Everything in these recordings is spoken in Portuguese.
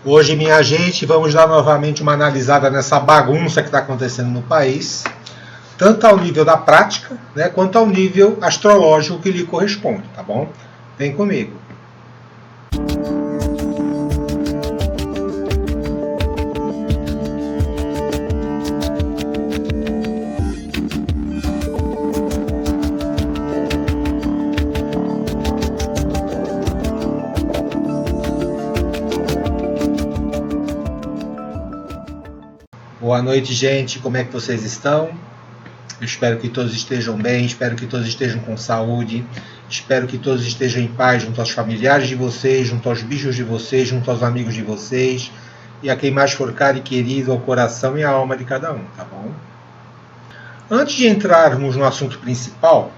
Hoje, minha gente, vamos dar novamente uma analisada nessa bagunça que está acontecendo no país, tanto ao nível da prática, né, quanto ao nível astrológico que lhe corresponde, tá bom? Vem comigo. Boa noite, gente. Como é que vocês estão? Eu espero que todos estejam bem, espero que todos estejam com saúde, espero que todos estejam em paz junto aos familiares de vocês, junto aos bichos de vocês, junto aos amigos de vocês e a quem mais for caro e querido ao coração e à alma de cada um, tá bom? Antes de entrarmos no assunto principal,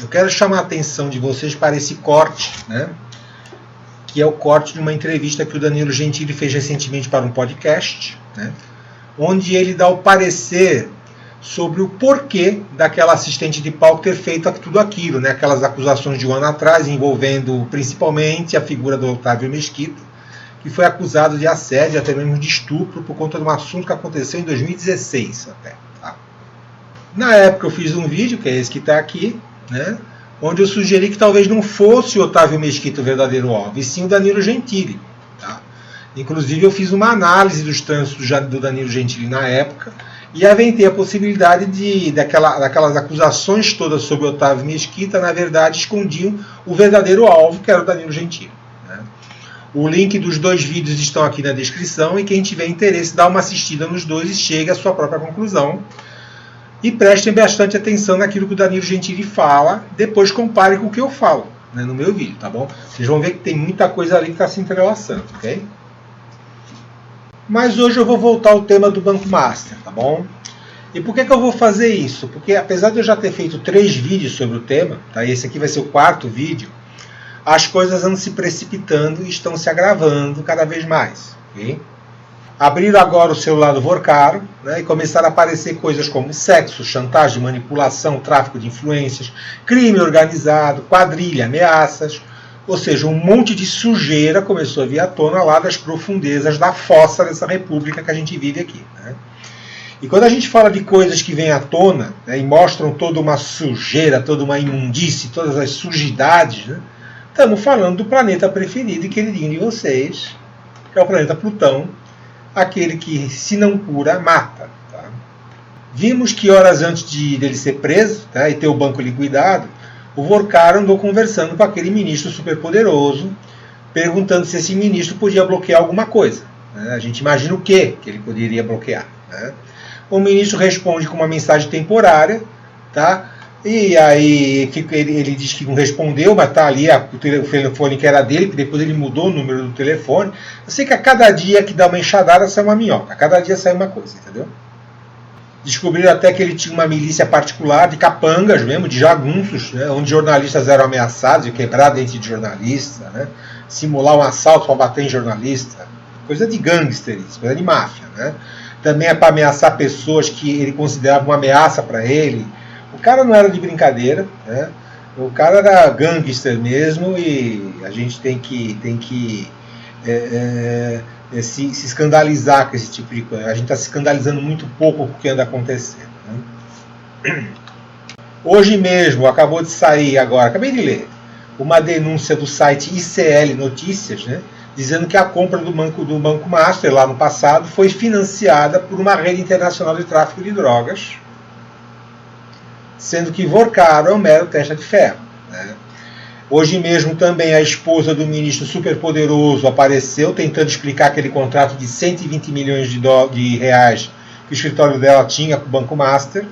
eu quero chamar a atenção de vocês para esse corte, né? Que é o corte de uma entrevista que o Danilo Gentili fez recentemente para um podcast, né? Onde ele dá o parecer sobre o porquê daquela assistente de palco ter feito tudo aquilo, né? Aquelas acusações de um ano atrás, envolvendo principalmente a figura do Otávio Mesquita, que foi acusado de assédio, até mesmo de estupro, por conta de um assunto que aconteceu em 2016 até. Tá? Na época eu fiz um vídeo, que é esse que está aqui, né? Onde eu sugeri que talvez não fosse o Otávio Mesquita o verdadeiro alvo, e sim o Danilo Gentili. Tá? Inclusive eu fiz uma análise dos trânsitos do Danilo Gentili na época, e aventei a possibilidade daquelas acusações todas sobre Otávio Mesquita, na verdade, escondiam o verdadeiro alvo, que era o Danilo Gentili. Né? O link dos dois vídeos estão aqui na descrição, e quem tiver interesse, dá uma assistida nos dois e chega à sua própria conclusão. E prestem bastante atenção naquilo que o Danilo Gentili fala, depois compare com o que eu falo, né, no meu vídeo, tá bom? Vocês vão ver que tem muita coisa ali que está se entrelaçando, ok? Mas hoje eu vou voltar ao tema do Banco Master, tá bom? E por que eu vou fazer isso? Porque apesar de eu já ter feito 3 vídeos sobre o tema, tá? Esse aqui vai ser o 4º vídeo, as coisas andam se precipitando e estão se agravando cada vez mais, ok? Abriram agora o celular do Vorcaro, né, e começaram a aparecer coisas como sexo, chantagem, manipulação, tráfico de influências, crime organizado, quadrilha, ameaças. Ou seja, um monte de sujeira começou a vir à tona lá das profundezas da fossa dessa república que a gente vive aqui. Né? E quando a gente fala de coisas que vêm à tona, né, e mostram toda uma sujeira, toda uma imundície, todas as sujidades, né, estamos falando do planeta preferido e queridinho de vocês, que é o planeta Plutão, aquele que, se não cura, mata. Tá? Vimos que horas antes dele ser preso, tá, e ter o banco liquidado, o Vorcaro andou conversando com aquele ministro superpoderoso, perguntando se esse ministro podia bloquear alguma coisa. Né? A gente imagina o que ele poderia bloquear. Né? O ministro responde com uma mensagem temporária, tá? E aí ele diz que não respondeu, mas está ali o telefone que era dele, que depois ele mudou o número do telefone. Eu sei que a cada dia que dá uma enxadada sai uma minhoca, a cada dia sai uma coisa, entendeu? Descobriram até que ele tinha uma milícia particular de capangas mesmo, de jagunços, né, onde jornalistas eram ameaçados de quebrar dente de jornalista, né, simular um assalto para bater em jornalista. Coisa de gangster isso, coisa de máfia. Né? Também é para ameaçar pessoas que ele considerava uma ameaça para ele. O cara não era de brincadeira, né? O cara era gangster mesmo, e a gente tem que se escandalizar com esse tipo de coisa. A gente está se escandalizando muito pouco com o que anda acontecendo. Né? Hoje mesmo, acabou de sair agora, acabei de ler, uma denúncia do site ICL Notícias, né, dizendo que a compra do Banco Master, lá no passado, foi financiada por uma rede internacional de tráfico de drogas, sendo que Vorcaro é um mero testa de ferro. Né? Hoje mesmo também a esposa do ministro superpoderoso apareceu tentando explicar aquele contrato de 120 milhões de reais que o escritório dela tinha com o Banco Master.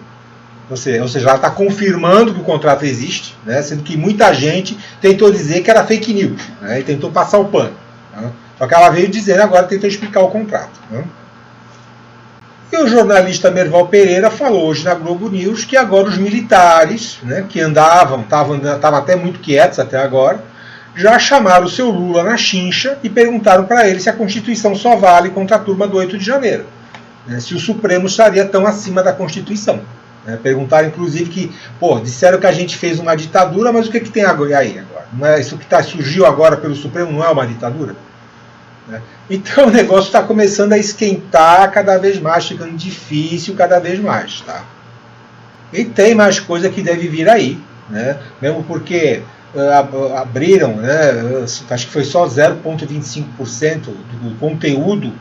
Ou seja, ela está confirmando que o contrato existe, né? Sendo que muita gente tentou dizer que era fake news, né? E tentou passar o pano. Né? Só que ela veio dizendo agora, tentou explicar o contrato. Né? E o jornalista Merval Pereira falou hoje na Globo News que agora os militares, né, que estavam até muito quietos até agora, já chamaram o seu Lula na chincha e perguntaram para ele se a Constituição só vale contra a turma do 8 de janeiro. Né, se o Supremo estaria tão acima da Constituição. Né, perguntaram inclusive que, disseram que a gente fez uma ditadura, mas o que tem aí agora? Não é isso que surgiu agora pelo Supremo, não é uma ditadura? né? Então o negócio está começando a esquentar cada vez mais, ficando difícil cada vez mais. Tá? E tem mais coisa que deve vir aí, né? Mesmo porque abriram, né? Acho que foi só 0,25% do conteúdo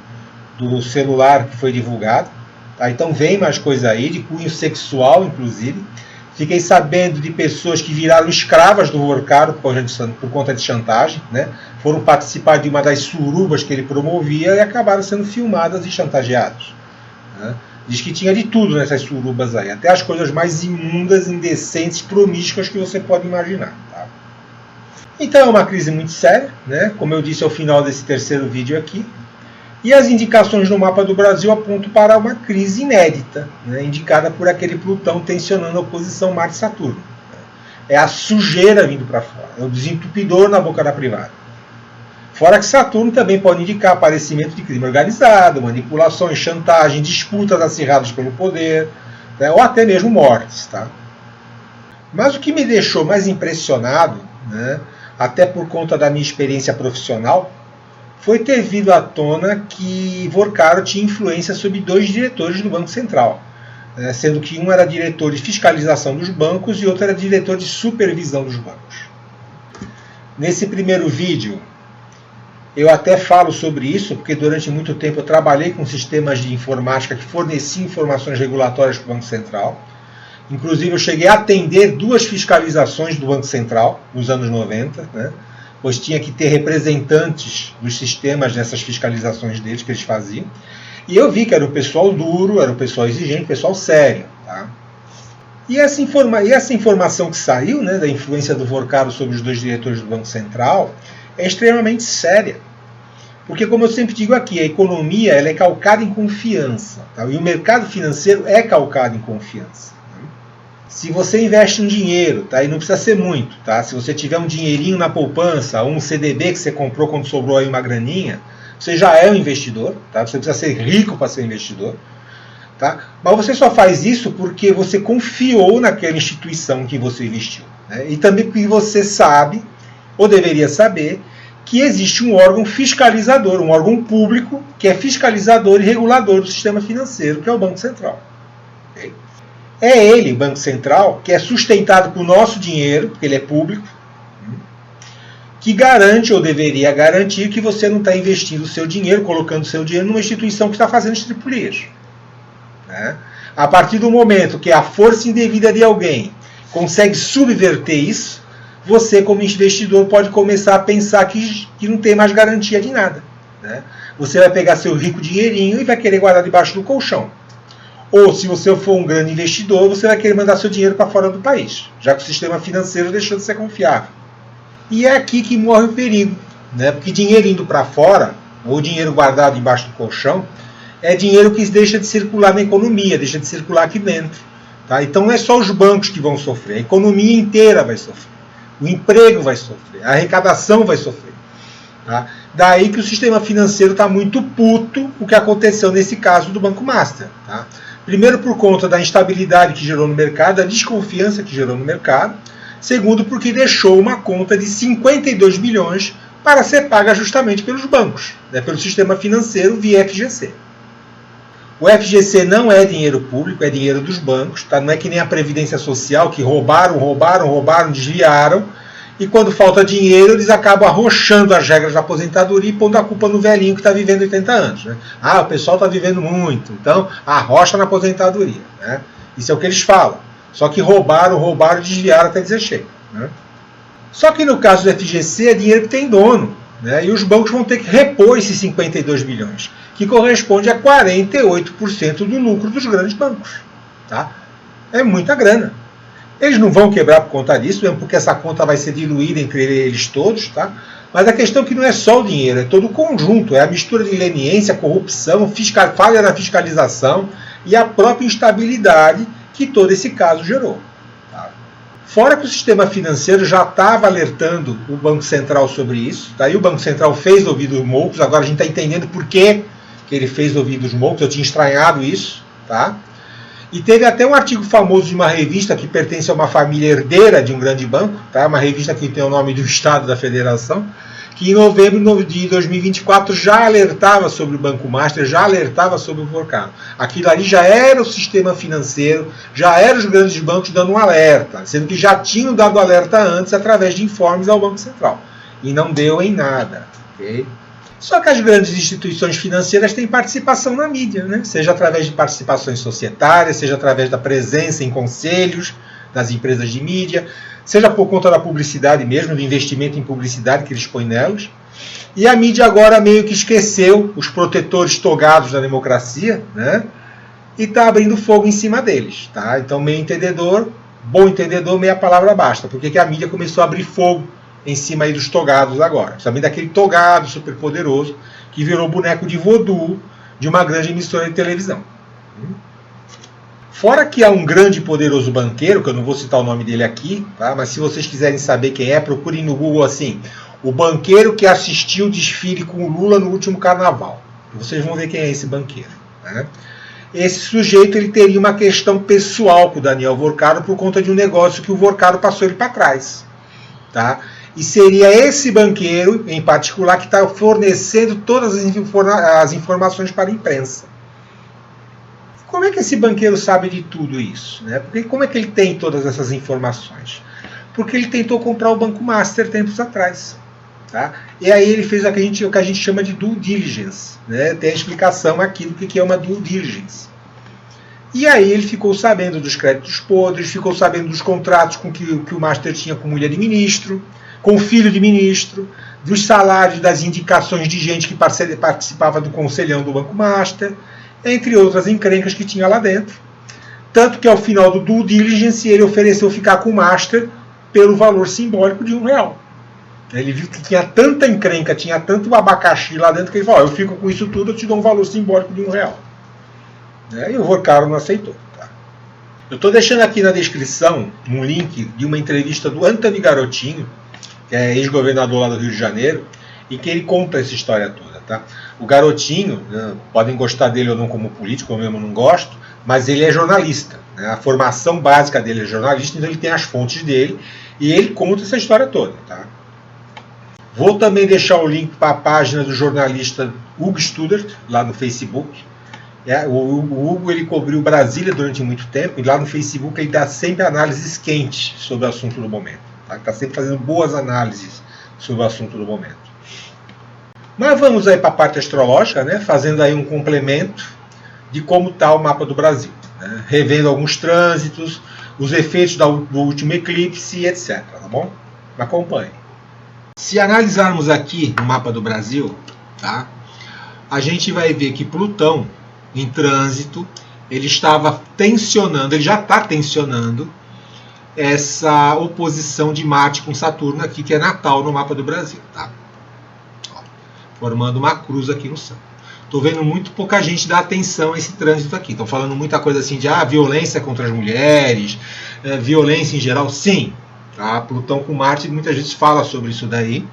do celular que foi divulgado. Tá? Então vem mais coisa aí, de cunho sexual, inclusive. Fiquei sabendo de pessoas que viraram escravas do Workaro por conta de chantagem, né? Foram participar de uma das surubas que ele promovia e acabaram sendo filmadas e chantageadas. Né? Diz que tinha de tudo nessas surubas aí, até as coisas mais imundas, indecentes, promíscuas que você pode imaginar. Tá? Então é uma crise muito séria, né? Como eu disse ao final desse terceiro vídeo aqui. E as indicações no mapa do Brasil apontam para uma crise inédita, né, indicada por aquele Plutão tensionando a oposição Marte-Saturno. É a sujeira vindo para fora, é o desentupidor na boca da privada. Fora que Saturno também pode indicar aparecimento de crime organizado, manipulações, chantagem, disputas acirradas pelo poder, né, ou até mesmo mortes. Tá? Mas o que me deixou mais impressionado, né, até por conta da minha experiência profissional, foi ter vindo à tona que Workaro tinha influência sobre 2 diretores do Banco Central, sendo que um era diretor de fiscalização dos bancos e outro era diretor de supervisão dos bancos. Nesse primeiro vídeo, eu até falo sobre isso, porque durante muito tempo eu trabalhei com sistemas de informática que forneciam informações regulatórias para o Banco Central. Inclusive eu cheguei a atender 2 fiscalizações do Banco Central nos anos 90, né? Pois tinha que ter representantes dos sistemas nessas fiscalizações deles que eles faziam. E eu vi que era o pessoal duro, era o pessoal exigente, o pessoal sério. Tá? E essa informação que saiu, né, da influência do Workaro sobre os 2 diretores do Banco Central é extremamente séria. Porque, como eu sempre digo aqui, a economia ela é calcada em confiança. Tá? E o mercado financeiro é calcado em confiança. Se você investe um dinheiro, tá? E não precisa ser muito, tá? Se você tiver um dinheirinho na poupança, um CDB que você comprou quando sobrou aí uma graninha, você já é um investidor, tá? Você precisa ser rico para ser investidor, tá? Mas você só faz isso porque você confiou naquela instituição que você investiu, né? E também porque você sabe, ou deveria saber, que existe um órgão fiscalizador, um órgão público que é fiscalizador e regulador do sistema financeiro, que é o Banco Central. Okay? É ele, o Banco Central, que é sustentado por nosso dinheiro, porque ele é público, que garante ou deveria garantir que você não está investindo o seu dinheiro, colocando o seu dinheiro numa instituição que está fazendo estripulias. Né? A partir do momento que a força indevida de alguém consegue subverter isso, você, como investidor, pode começar a pensar que não tem mais garantia de nada. Né? Você vai pegar seu rico dinheirinho e vai querer guardar debaixo do colchão. Ou, se você for um grande investidor, você vai querer mandar seu dinheiro para fora do país, já que o sistema financeiro deixou de ser confiável. E é aqui que morre o perigo, né? Porque dinheiro indo para fora, ou dinheiro guardado embaixo do colchão, é dinheiro que deixa de circular na economia, deixa de circular aqui dentro. Tá? Então não é só os bancos que vão sofrer, a economia inteira vai sofrer. O emprego vai sofrer, a arrecadação vai sofrer. Tá? Daí que o sistema financeiro está muito puto o que aconteceu nesse caso do Banco Master. Tá? Primeiro, por conta da instabilidade que gerou no mercado, da desconfiança que gerou no mercado. Segundo, porque deixou uma conta de 52 bilhões para ser paga justamente pelos bancos, né, pelo sistema financeiro via FGC. O FGC não é dinheiro público, é dinheiro dos bancos. Tá? Não é que nem a Previdência Social, que roubaram, desviaram. E quando falta dinheiro, eles acabam arrochando as regras da aposentadoria e pondo a culpa no velhinho que está vivendo 80 anos. Né? Ah, o pessoal está vivendo muito, então arrocha na aposentadoria. Né? Isso é o que eles falam. Só que roubaram, desviaram até dizer chega. Né? Só que no caso do FGC é dinheiro que tem dono. Né? E os bancos vão ter que repor esses 52 bilhões, que corresponde a 48% do lucro dos grandes bancos. Tá? É muita grana. Eles não vão quebrar por conta disso, mesmo porque essa conta vai ser diluída entre eles todos, tá? Mas a questão é que não é só o dinheiro, é todo o conjunto, é a mistura de leniência, corrupção, falha na fiscalização e a própria instabilidade que todo esse caso gerou. Tá? Fora que o sistema financeiro já estava alertando o Banco Central sobre isso, tá? E o Banco Central fez ouvidos moucos, agora a gente está entendendo por que ele fez ouvidos moucos, eu tinha estranhado isso, tá? E teve até um artigo famoso de uma revista que pertence a uma família herdeira de um grande banco, tá? Uma revista que tem o nome do Estado da Federação, que em novembro de 2024 já alertava sobre o Banco Master, já alertava sobre o Vorkado. Aquilo ali já era o sistema financeiro, já eram os grandes bancos dando um alerta, sendo que já tinham dado alerta antes através de informes ao Banco Central. E não deu em nada. Okay? Só que as grandes instituições financeiras têm participação na mídia, né? Seja através de participações societárias, seja através da presença em conselhos das empresas de mídia, seja por conta da publicidade mesmo, do investimento em publicidade que eles põem nelas. E a mídia agora meio que esqueceu os protetores togados da democracia, né? E está abrindo fogo em cima deles. Tá? Então, meio entendedor, bom entendedor, meia palavra basta. Por que a mídia começou a abrir fogo em cima aí dos togados agora? Principalmente daquele togado super poderoso que virou boneco de voodoo de uma grande emissora de televisão. Fora que há um grande e poderoso banqueiro, que eu não vou citar o nome dele aqui, tá? Mas se vocês quiserem saber quem é, procurem no Google assim, o banqueiro que assistiu o desfile com o Lula no último carnaval. Vocês vão ver quem é esse banqueiro. Né? Esse sujeito ele teria uma questão pessoal com o Daniel Vorkado por conta de um negócio que o Vorkado passou ele para trás. Tá? E seria esse banqueiro, em particular, que está fornecendo todas as informações para a imprensa. Como é que esse banqueiro sabe de tudo isso? Né? Porque como é que ele tem todas essas informações? Porque ele tentou comprar o Banco Master tempos atrás. Tá? E aí ele fez o que a gente chama de due diligence. Né? Tem a explicação aqui do que é uma due diligence. E aí ele ficou sabendo dos créditos podres, ficou sabendo dos contratos que o Master tinha com mulher de ministro, com o filho de ministro, dos salários, das indicações de gente que participava do conselhão do Banco Master, entre outras encrencas que tinha lá dentro. Tanto que ao final do due diligence ele ofereceu ficar com o Master pelo valor simbólico de R$1. Ele viu que tinha tanta encrenca, tinha tanto abacaxi lá dentro que ele falou, eu fico com isso tudo, eu te dou um valor simbólico de R$1. E o Vorkado não aceitou. Tá? Eu estou deixando aqui na descrição um link de uma entrevista do Antony Garotinho, que é ex-governador lá do Rio de Janeiro, e que ele conta essa história toda. Tá? O Garotinho, né, podem gostar dele ou não como político, eu mesmo não gosto, mas ele é jornalista. Né? A formação básica dele é jornalista, então ele tem as fontes dele, e ele conta essa história toda. Tá? Vou também deixar o link para a página do jornalista Hugo Studert, lá no Facebook. O Hugo ele cobriu Brasília durante muito tempo, e lá no Facebook ele dá sempre análises quentes sobre o assunto do momento. Está sempre fazendo boas análises sobre o assunto do momento. Mas vamos aí para a parte astrológica, né, fazendo aí um complemento de como está o mapa do Brasil. Né, revendo alguns trânsitos, os efeitos do último eclipse, etc. Tá bom? Acompanhe. Se analisarmos aqui no mapa do Brasil, tá, a gente vai ver que Plutão, em trânsito, ele estava tensionando, ele já está tensionando essa oposição de Marte com Saturno aqui, que é natal no mapa do Brasil. Tá? Ó, formando uma cruz aqui no céu. Estou vendo muito pouca gente dar atenção a esse trânsito aqui. Estão falando muita coisa assim de violência contra as mulheres, violência em geral. Sim, tá? Plutão com Marte muitas vezes fala sobre isso daí.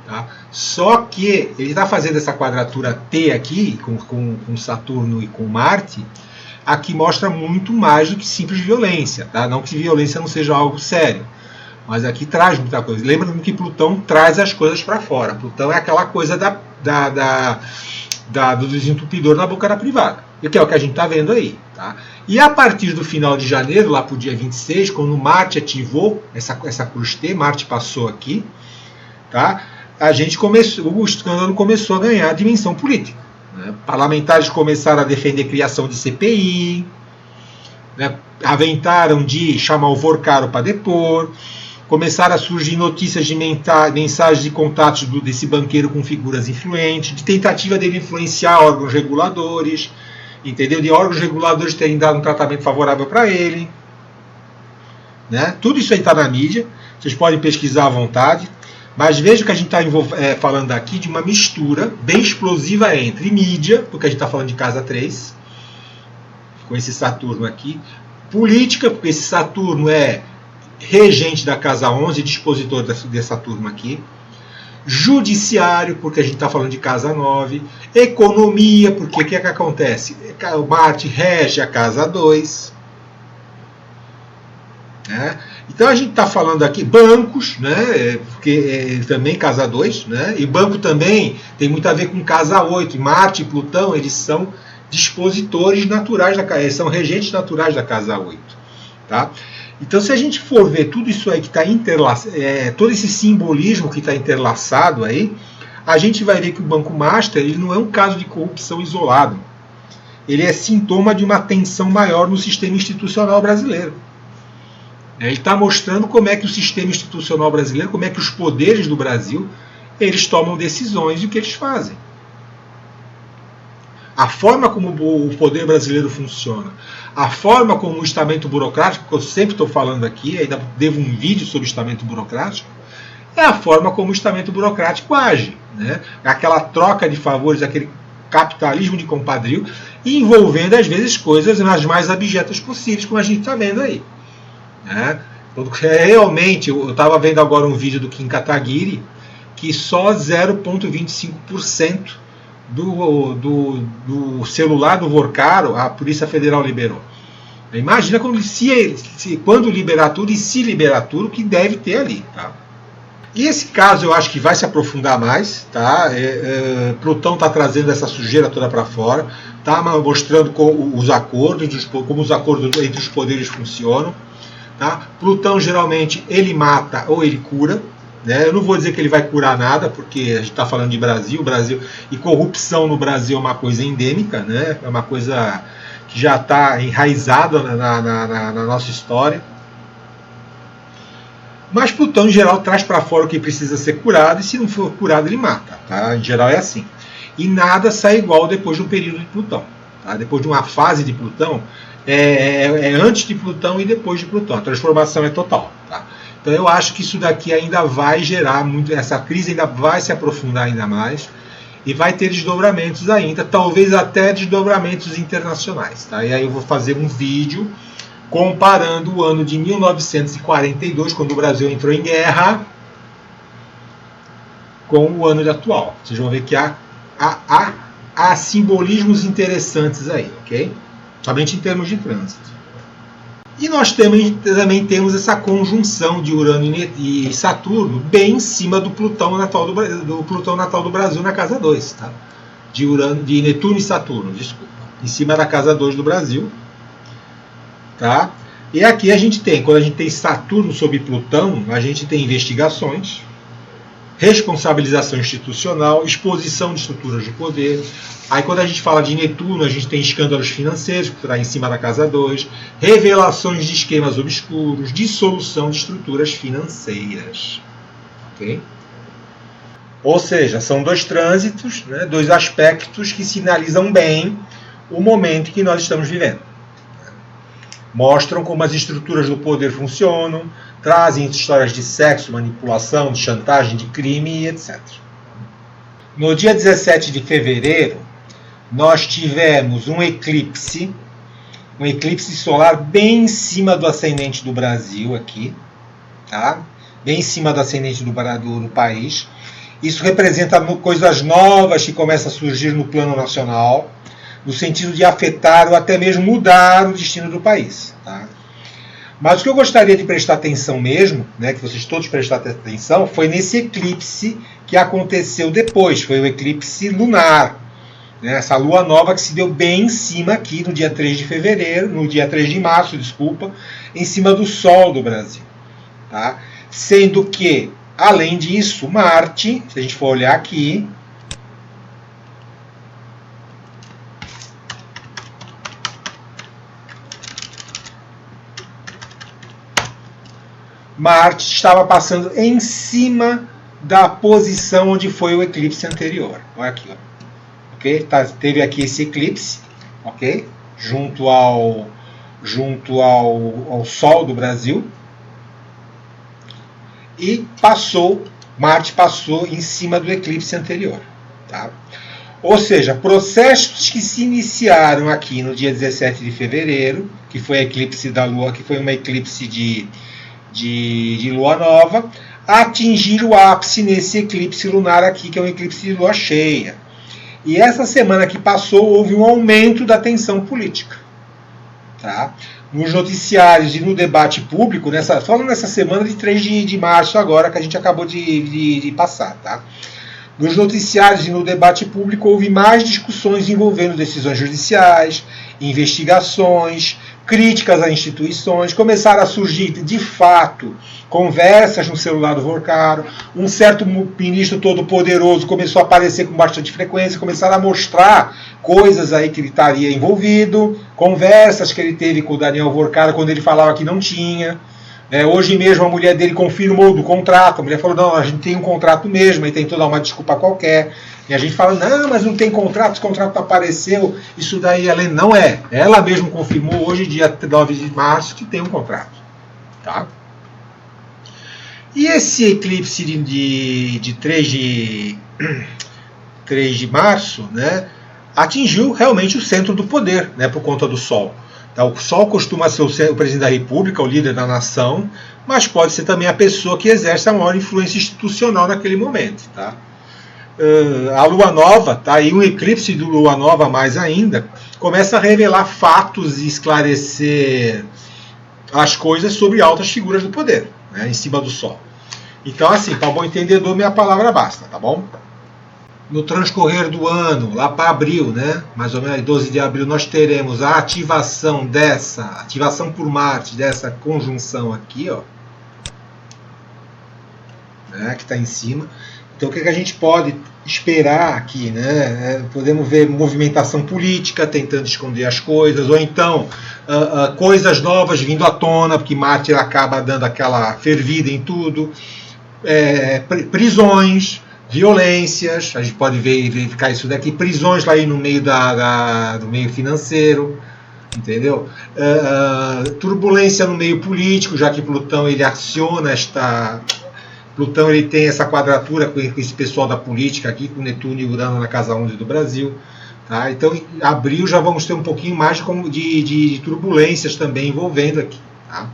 Tá? Só que ele está fazendo essa quadratura T aqui, com Saturno e com Marte, aqui mostra muito mais do que simples violência. Tá? Não que violência não seja algo sério, mas aqui traz muita coisa. Lembra que Plutão traz as coisas para fora. Plutão é aquela coisa do desentupidor na boca da privada, que é o que a gente está vendo aí. Tá? E a partir do final de janeiro, lá para o dia 26, quando Marte ativou essa cruz T, Marte passou aqui, tá? O escândalo começou a ganhar dimensão política. Né? Parlamentares começaram a defender a criação de CPI, né? Aventaram de chamar o Vorkado para depor, começaram a surgir notícias de mensagens de contatos desse banqueiro com figuras influentes, de tentativa dele influenciar órgãos reguladores, entendeu? De órgãos reguladores terem dado um tratamento favorável para ele. Né? Tudo isso aí está na mídia, vocês podem pesquisar à vontade. Mas veja que a gente está falando aqui de uma mistura bem explosiva entre mídia, porque a gente está falando de casa 3, com esse Saturno aqui, política, porque esse Saturno é regente da casa 11, dispositor desse Saturno aqui, judiciário, porque a gente está falando de casa 9, economia, porque o que acontece? O Marte rege a casa 2, né? Então a gente está falando aqui bancos, né, porque também casa 2, né, e banco também tem muito a ver com casa 8. Marte e Plutão, eles são dispositores naturais da casa, são regentes naturais da casa 8. Tá? Então se a gente for ver tudo isso aí que está interlaçado, todo esse simbolismo que está interlaçado aí, a gente vai ver que o Banco Master ele não é um caso de corrupção isolado. Ele é sintoma de uma tensão maior no sistema institucional brasileiro. Ele está mostrando como é que o sistema institucional brasileiro, como é que os poderes do Brasil, eles tomam decisões e o que eles fazem. A forma como o poder brasileiro funciona, a forma como o estamento burocrático, que eu sempre estou falando aqui, ainda devo um vídeo sobre o estamento burocrático, é a forma como o estamento burocrático age. Né? Aquela troca de favores, aquele capitalismo de compadrio, envolvendo às vezes coisas nas mais abjetas possíveis, como a gente está vendo aí. Realmente, eu estava vendo agora um vídeo do Kim Kataguiri que só 0,25% do celular do Vorcaro a Polícia Federal liberou. Imagina quando liberar tudo e se liberar tudo, o que deve ter ali. Tá? E esse caso eu acho que vai se aprofundar mais. Tá? Plutão está trazendo essa sujeira toda para fora, está mostrando como os acordos entre os poderes funcionam. Tá? Plutão geralmente ele mata ou ele cura. Né? Eu não vou dizer que ele vai curar nada, porque a gente está falando de Brasil e corrupção no Brasil é uma coisa endêmica, né? É uma coisa que já está enraizada na nossa história. Mas Plutão em geral traz para fora o que precisa ser curado, e se não for curado ele mata. Tá? Em geral é assim. E nada sai igual depois de um período de Plutão. Tá? Depois de uma fase de Plutão, é antes de Plutão e depois de Plutão. A transformação é total. Tá? Então eu acho que isso daqui ainda vai gerar muito, essa crise ainda vai se aprofundar ainda mais e vai ter desdobramentos ainda, talvez até desdobramentos internacionais. Tá? E aí eu vou fazer um vídeo comparando o ano de 1942, quando o Brasil entrou em guerra, com o ano atual. Vocês vão ver que há simbolismos interessantes aí, ok? Somente em termos de trânsito. E nós também temos essa conjunção de Urano e Saturno bem em cima do Plutão natal do Brasil na casa 2. Tá? De Netuno e Saturno, desculpa. Em cima da casa 2 do Brasil. Tá? E aqui a gente tem, quando a gente tem Saturno sobre Plutão, a gente tem investigações, responsabilização institucional, exposição de estruturas de poder. Aí quando a gente fala de Netuno, a gente tem escândalos financeiros, que está em cima da casa 2, revelações de esquemas obscuros, dissolução de estruturas financeiras. Okay? Ou seja, são dois trânsitos, né, dois aspectos que sinalizam bem o momento que nós estamos vivendo. Mostram como as estruturas do poder funcionam, trazem histórias de sexo, manipulação, de chantagem, de crime, etc. No dia 17 de fevereiro, nós tivemos um eclipse solar bem em cima do ascendente do Brasil aqui, tá? Bem em cima do ascendente do país. Isso representa coisas novas que começam a surgir no plano nacional, no sentido de afetar ou até mesmo mudar o destino do país. Tá? Mas o que eu gostaria de prestar atenção mesmo, né, que vocês todos prestaram atenção, foi nesse eclipse que aconteceu depois, foi o eclipse lunar. Né, essa lua nova que se deu bem em cima aqui no dia 3 de fevereiro, no dia 3 de março, desculpa, em cima do Sol do Brasil. Tá? Sendo que, além disso, Marte, se a gente for olhar aqui, Marte estava passando em cima da posição onde foi o eclipse anterior. Olha aqui, ó. Okay? Teve aqui esse eclipse, ok? Junto ao Sol do Brasil. E Marte passou em cima do eclipse anterior. Tá? Ou seja, processos que se iniciaram aqui no dia 17 de fevereiro, que foi a eclipse da Lua, que foi uma eclipse de lua nova, atingir o ápice nesse eclipse lunar aqui, que é um eclipse de lua cheia. E essa semana que passou, houve um aumento da tensão política. Tá? nos noticiários e no debate público, falando nessa semana de 3 de março agora, que a gente acabou de passar, tá? Nos noticiários e no debate público houve mais discussões envolvendo decisões judiciais, investigações, críticas a instituições, começaram a surgir, de fato, conversas no celular do Vorcaro, um certo ministro todo-poderoso começou a aparecer com bastante frequência, começaram a mostrar coisas aí que ele estaria envolvido, conversas que ele teve com o Daniel Vorcaro quando ele falava que não tinha. Hoje mesmo a mulher dele confirmou do contrato, a mulher falou, não, a gente tem um contrato mesmo, e tentou dar uma desculpa qualquer. E a gente fala, não, mas não tem contrato, esse contrato apareceu, isso daí ela não é. Ela mesmo confirmou hoje, dia 9 de março, que tem um contrato. Tá? E esse eclipse de 3 de março, né, atingiu realmente o centro do poder, né, por conta do Sol. O Sol costuma ser o presidente da República, o líder da nação, mas pode ser também a pessoa que exerce a maior influência institucional naquele momento. Tá? A Lua Nova, tá? E um eclipse de Lua Nova mais ainda, começa a revelar fatos e esclarecer as coisas sobre altas figuras do poder, né, em cima do Sol. Então, assim, para bom entendedor, minha palavra basta, tá bom? No transcorrer do ano, lá para abril, né, mais ou menos 12 de abril, nós teremos a ativação por Marte, dessa conjunção aqui, ó, né, que está em cima. Então, o que a gente pode esperar aqui, né? Podemos ver movimentação política, tentando esconder as coisas, ou então coisas novas vindo à tona, porque Marte acaba dando aquela fervida em tudo, prisões, violências, a gente pode verificar isso daqui, prisões lá aí no meio do meio financeiro, entendeu? Turbulência no meio político, já que Plutão ele aciona Plutão ele tem essa quadratura com esse pessoal da política aqui, com Netuno e Urano na casa 11 do Brasil. Tá? Então, em abril já vamos ter um pouquinho mais de turbulências também envolvendo aqui. Tá?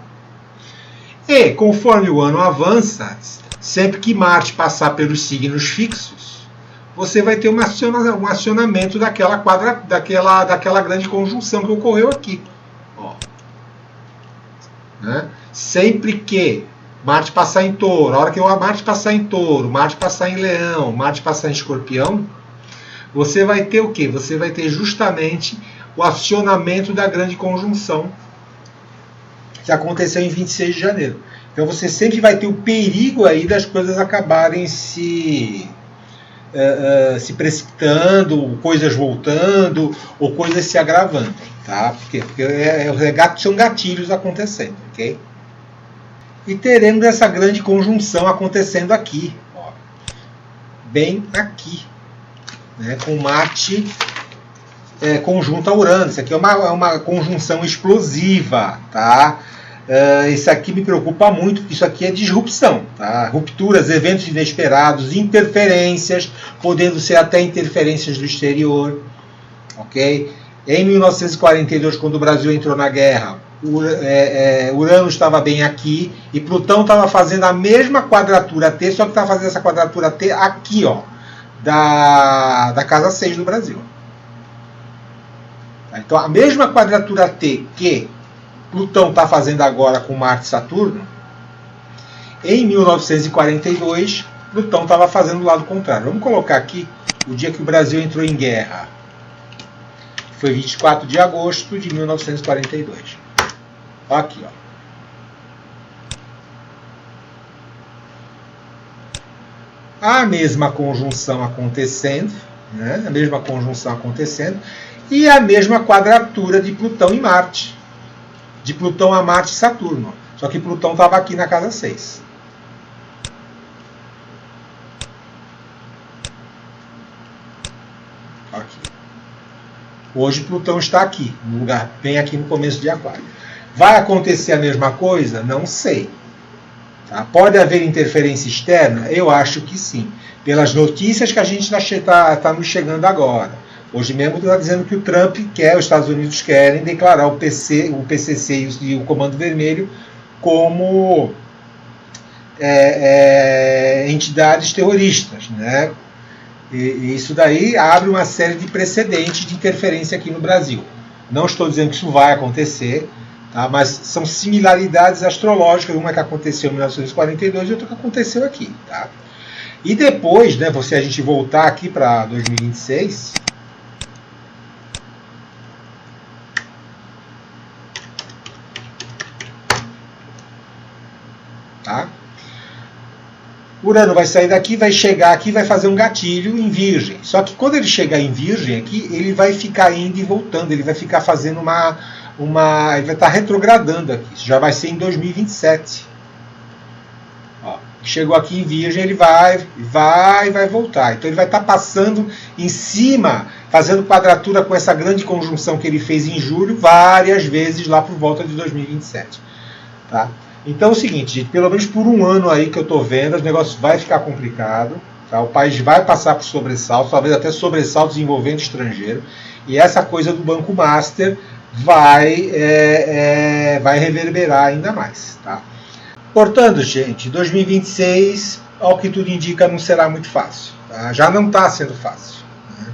E, conforme o ano avança, sempre que Marte passar pelos signos fixos, você vai ter um acionamento daquela grande conjunção que ocorreu aqui. Ó. Né? Sempre que Marte passar em Touro, a hora que o Marte passar em Touro, Marte passar em Leão, Marte passar em Escorpião, você vai ter o quê? Você vai ter justamente o acionamento da grande conjunção que aconteceu em 26 de janeiro. Então você sempre vai ter o perigo aí das coisas acabarem se precipitando, coisas voltando, ou coisas se agravando. Tá? Porque são gatilhos acontecendo, ok? E teremos essa grande conjunção acontecendo aqui, ó, bem aqui, né, com Marte conjunto a Urano. Isso aqui é uma conjunção explosiva, tá? Isso aqui me preocupa muito, porque isso aqui é disrupção, tá? Rupturas, eventos inesperados, interferências, podendo ser até interferências do exterior, ok? Em 1942, quando o Brasil entrou na guerra, Urano estava bem aqui e Plutão estava fazendo a mesma quadratura T, só que estava fazendo essa quadratura T aqui, ó, da casa 6 do Brasil. Então a mesma quadratura T que Plutão está fazendo agora com Marte e Saturno, em 1942 Plutão estava fazendo o lado contrário. Vamos colocar aqui o dia que o Brasil entrou em guerra. Foi 24 de agosto de 1942. Aqui, ó. A mesma conjunção acontecendo, né? A mesma conjunção acontecendo e a mesma quadratura de Plutão e Marte. De Plutão a Marte e Saturno. Só que Plutão estava aqui na casa 6. Aqui. Hoje Plutão está aqui, no lugar bem aqui no começo de Aquário. Vai acontecer a mesma coisa? Não sei. Tá? Pode haver interferência externa? Eu acho que sim. Pelas notícias que a gente está nos chegando agora. Hoje mesmo está dizendo que o Trump quer, os Estados Unidos querem declarar o PCC e o Comando Vermelho como entidades terroristas, né? E isso daí abre uma série de precedentes de interferência aqui no Brasil. Não estou dizendo que isso vai acontecer, Tá? Mas são similaridades astrológicas, uma que aconteceu em 1942 e outra que aconteceu aqui. Tá? E depois, né, se a gente voltar aqui para 2026... Tá? Urano vai sair daqui, vai chegar aqui, vai fazer um gatilho em Virgem. Só que quando ele chegar em Virgem aqui, ele vai ficar indo e voltando, ele vai ficar fazendo ele vai estar retrogradando aqui. Isso já vai ser em 2027. Ó, chegou aqui em Virgem, ele vai voltar. Então ele vai estar passando em cima, fazendo quadratura com essa grande conjunção que ele fez em julho, várias vezes lá por volta de 2027. Tá? Então é o seguinte, gente, pelo menos por um ano aí que eu estou vendo, o negócio vai ficar complicado, tá? O país vai passar por sobressaltos, talvez até sobressaltos envolvendo estrangeiro, e essa coisa do Banco Master vai reverberar ainda mais. Tá? Portanto, gente, 2026, ao que tudo indica, não será muito fácil. Tá? Já não está sendo fácil. Né?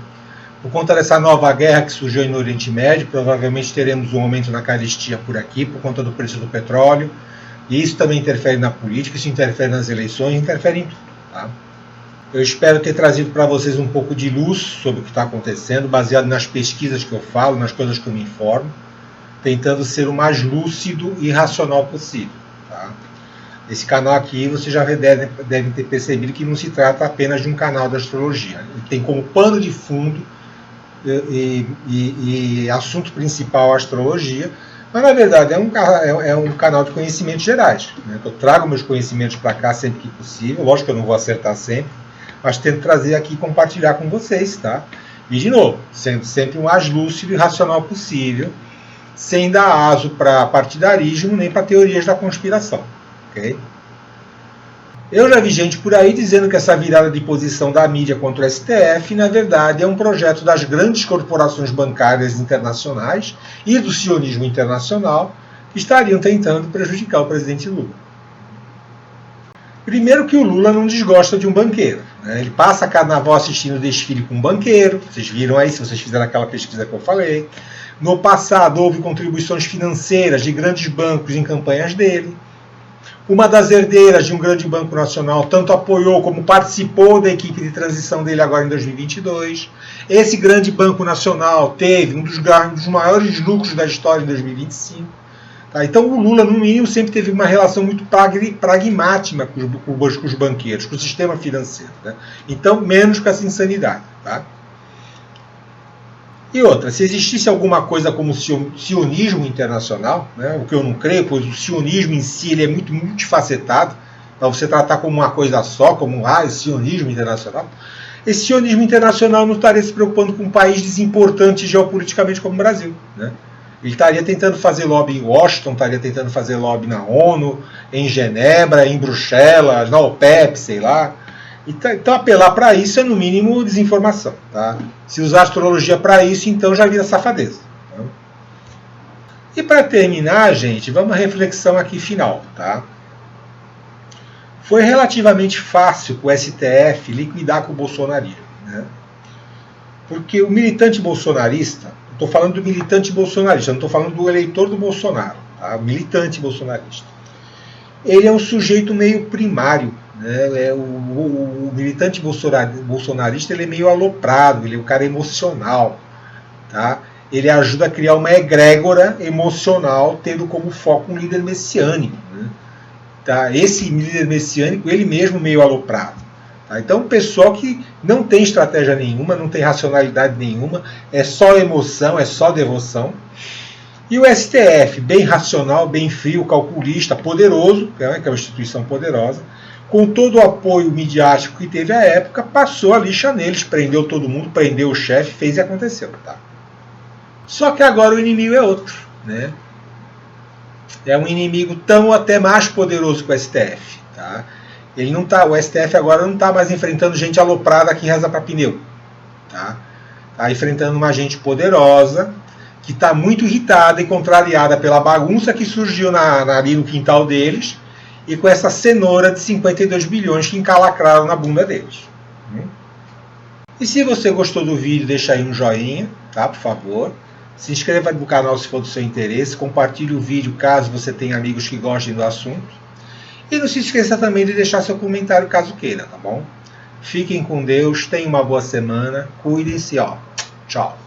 Por conta dessa nova guerra que surgiu no Oriente Médio, provavelmente teremos um aumento na carestia por aqui, por conta do preço do petróleo. E isso também interfere na política, isso interfere nas eleições, interfere em tudo. Tá? Eu espero ter trazido para vocês um pouco de luz sobre o que está acontecendo, baseado nas pesquisas que eu falo, nas coisas que eu me informo, tentando ser o mais lúcido e racional possível. Tá? Esse canal aqui, vocês já devem ter percebido que não se trata apenas de um canal de astrologia. Ele tem como pano de fundo e assunto principal a astrologia, mas na verdade é um canal de conhecimentos gerais. Né? Eu trago meus conhecimentos para cá sempre que possível, lógico que eu não vou acertar sempre, mas tento trazer aqui e compartilhar com vocês. Tá? E de novo, sendo sempre o mais lúcido e racional possível, sem dar aso para partidarismo nem para teorias da conspiração. Okay? Eu já vi gente por aí dizendo que essa virada de posição da mídia contra o STF, na verdade, é um projeto das grandes corporações bancárias internacionais e do sionismo internacional que estariam tentando prejudicar o presidente Lula. Primeiro que o Lula não desgosta de um banqueiro. Né? Ele passa carnaval assistindo desfile com um banqueiro, vocês viram aí, se vocês fizeram aquela pesquisa que eu falei. No passado houve contribuições financeiras de grandes bancos em campanhas dele. Uma das herdeiras de um grande banco nacional tanto apoiou como participou da equipe de transição dele agora em 2022. Esse grande banco nacional teve um dos maiores lucros da história em 2025. Tá? Então o Lula, no mínimo, sempre teve uma relação muito pragmática com os banqueiros, com o sistema financeiro. Né? Então, menos com essa insanidade. Tá? E outra, se existisse alguma coisa como sionismo internacional, né, o que eu não creio, pois o sionismo em si ele é muito multifacetado, para você tratar como uma coisa só, como sionismo internacional, esse sionismo internacional não estaria se preocupando com um país desimportante geopoliticamente como o Brasil. Né? Ele estaria tentando fazer lobby em Washington, estaria tentando fazer lobby na ONU, em Genebra, em Bruxelas, na OPEP, sei lá. Então apelar para isso é no mínimo desinformação. Tá? Se usar astrologia para isso, então já vira safadeza. Tá? E para terminar, gente, vamos à reflexão aqui final. Tá? Foi relativamente fácil para o STF liquidar com o bolsonarismo. Né? Porque o militante bolsonarista, estou falando do militante bolsonarista, não estou falando do eleitor do Bolsonaro, tá? O militante bolsonarista. Ele é um sujeito meio primário. Né? O militante bolsonarista ele é meio aloprado, ele é um cara emocional. Tá? Ele ajuda a criar uma egrégora emocional, tendo como foco um líder messiânico. Né? Tá? Esse líder messiânico, ele mesmo meio aloprado. Tá? Então, um pessoal que não tem estratégia nenhuma, não tem racionalidade nenhuma, é só emoção, é só devoção. E o STF, bem racional, bem frio, calculista, poderoso, que é uma instituição poderosa, com todo o apoio midiático que teve à época, passou a lixa neles, prendeu todo mundo, prendeu o chefe, fez e aconteceu. Tá? Só que agora o inimigo é outro. Né? É um inimigo tão até mais poderoso que o STF. Tá? O STF agora não está mais enfrentando gente aloprada que reza para pneu. Tá? Tá enfrentando uma gente poderosa, que está muito irritada e contrariada pela bagunça que surgiu ali no quintal deles, e com essa cenoura de 52 bilhões que encalacraram na bunda deles. E se você gostou do vídeo, deixa aí um joinha, tá, por favor. Se inscreva no canal se for do seu interesse, compartilhe o vídeo caso você tenha amigos que gostem do assunto. E não se esqueça também de deixar seu comentário caso queira, tá bom? Fiquem com Deus, tenham uma boa semana, cuidem-se, ó. Tchau.